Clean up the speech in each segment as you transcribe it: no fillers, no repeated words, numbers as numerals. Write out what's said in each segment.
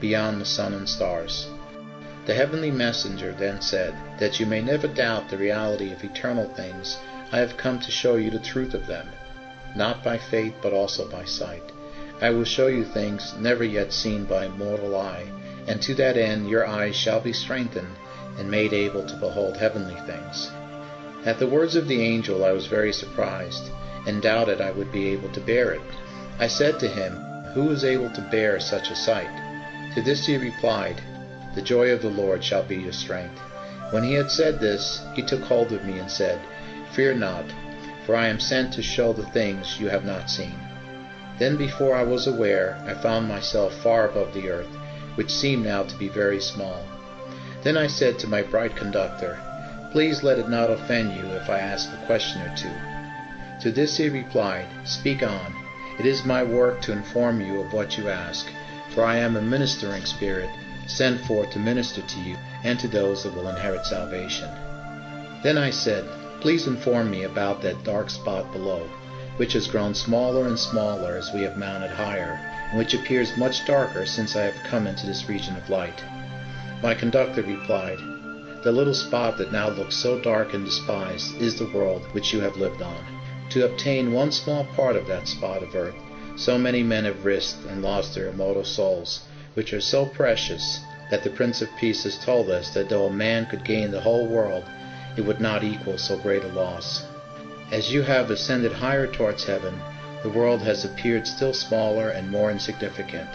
beyond the sun and stars. The heavenly messenger then said, "That you may never doubt the reality of eternal things, I have come to show you the truth of them, not by faith but also by sight. I will show you things never yet seen by mortal eye, and to that end your eyes shall be strengthened and made able to behold heavenly things." At the words of the angel I was very surprised, and doubted I would be able to bear it. I said to him, "Who is able to bear such a sight?" To this he replied, "The joy of the Lord shall be your strength." When he had said this, he took hold of me and said, "Fear not, for I am sent to show the things you have not seen." Then before I was aware, I found myself far above the earth, which seemed now to be very small. Then I said to my bright conductor, "Please let it not offend you if I ask a question or two." To this he replied, "Speak on. It is my work to inform you of what you ask, for I am a ministering spirit, sent forth to minister to you and to those that will inherit salvation." Then I said, "Please inform me about that dark spot below, which has grown smaller and smaller as we have mounted higher, and which appears much darker since I have come into this region of light." My conductor replied, "The little spot that now looks so dark and despised is the world which you have lived on. To obtain one small part of that spot of earth, so many men have risked and lost their immortal souls, which are so precious that the Prince of Peace has told us that though a man could gain the whole world, it would not equal so great a loss. As you have ascended higher towards heaven, the world has appeared still smaller and more insignificant,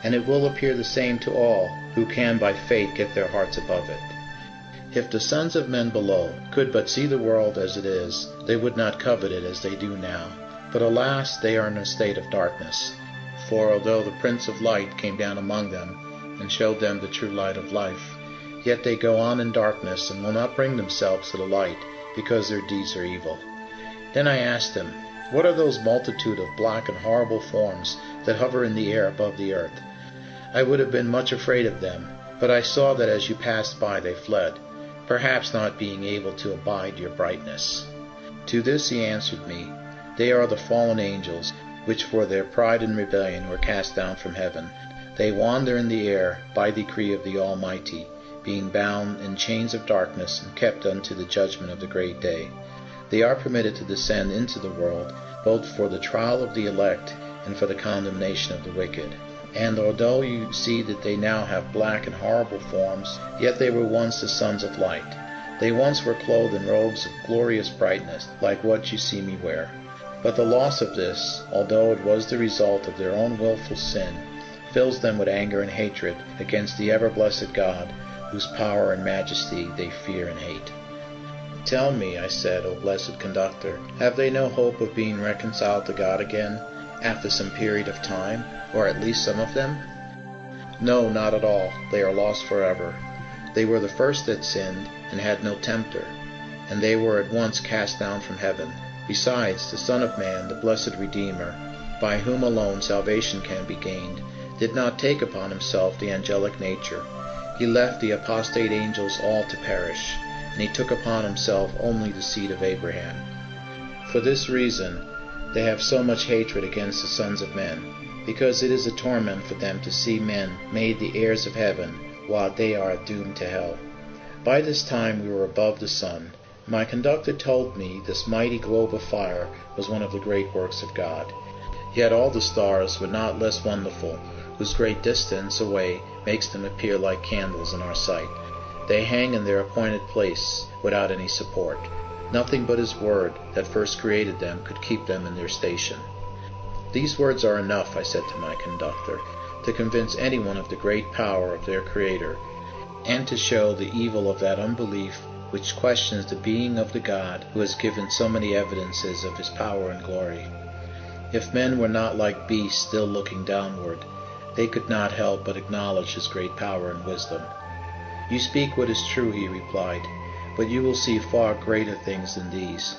and it will appear the same to all who can by faith get their hearts above it. If the sons of men below could but see the world as it is, they would not covet it as they do now. But alas, they are in a state of darkness. For although the Prince of Light came down among them, and showed them the true light of life, yet they go on in darkness, and will not bring themselves to the light, because their deeds are evil." Then I asked him, "What are those multitude of black and horrible forms that hover in the air above the earth?" I would have been much afraid of them, but I saw that as you passed by they fled, perhaps not being able to abide your brightness. To this he answered me, "They are the fallen angels, which for their pride and rebellion were cast down from heaven. They wander in the air by decree of the Almighty, being bound in chains of darkness and kept unto the judgment of the great day. They are permitted to descend into the world, both for the trial of the elect and for the condemnation of the wicked. And although you see that they now have black and horrible forms, yet they were once the sons of light. They once were clothed in robes of glorious brightness, like what you see me wear. But the loss of this, although it was the result of their own willful sin, fills them with anger and hatred against the ever-blessed God, whose power and majesty they fear and hate." "Tell me," I said, "O blessed conductor, have they no hope of being reconciled to God again, after some period of time, or at least some of them?" "No, not at all. They are lost forever. They were the first that sinned, and had no tempter, and they were at once cast down from heaven. Besides, the Son of Man, the blessed Redeemer, by whom alone salvation can be gained, did not take upon himself the angelic nature. He left the apostate angels all to perish, and he took upon himself only the seed of Abraham. For this reason they have so much hatred against the sons of men, because it is a torment for them to see men made the heirs of heaven, while they are doomed to hell." By this time we were above the sun. My conductor told me this mighty globe of fire was one of the great works of God. Yet all the stars were not less wonderful, whose great distance away makes them appear like candles in our sight. They hang in their appointed place without any support. Nothing but his word that first created them could keep them in their station. "These words are enough," I said to my conductor, "to convince anyone of the great power of their Creator, and to show the evil of that unbelief which questions the being of the God who has given so many evidences of his power and glory. If men were not like beasts still looking downward, they could not help but acknowledge his great power and wisdom." "You speak what is true," he replied, "but you will see far greater things than these.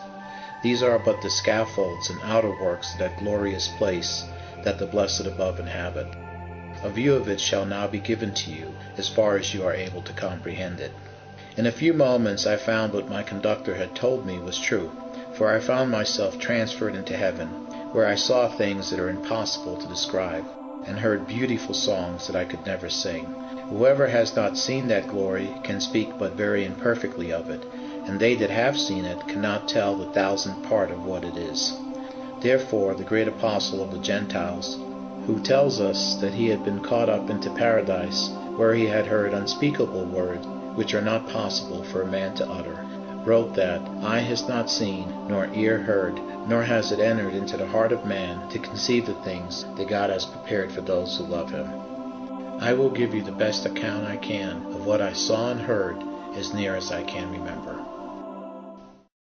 These are but the scaffolds and outer works of that glorious place that the blessed above inhabit. A view of it shall now be given to you, as far as you are able to comprehend it." In a few moments I found what my conductor had told me was true, for I found myself transferred into heaven, where I saw things that are impossible to describe. and heard beautiful songs that I could never sing. Whoever has not seen that glory can speak but very imperfectly of it, and they that have seen it cannot tell the thousandth part of what it is. Therefore the great apostle of the Gentiles, who tells us that he had been caught up into paradise, where he had heard unspeakable words which are not possible for a man to utter, wrote that eye has not seen, nor ear heard, nor has it entered into the heart of man to conceive the things that God has prepared for those who love him. I will give you the best account I can of what I saw and heard, as near as I can remember.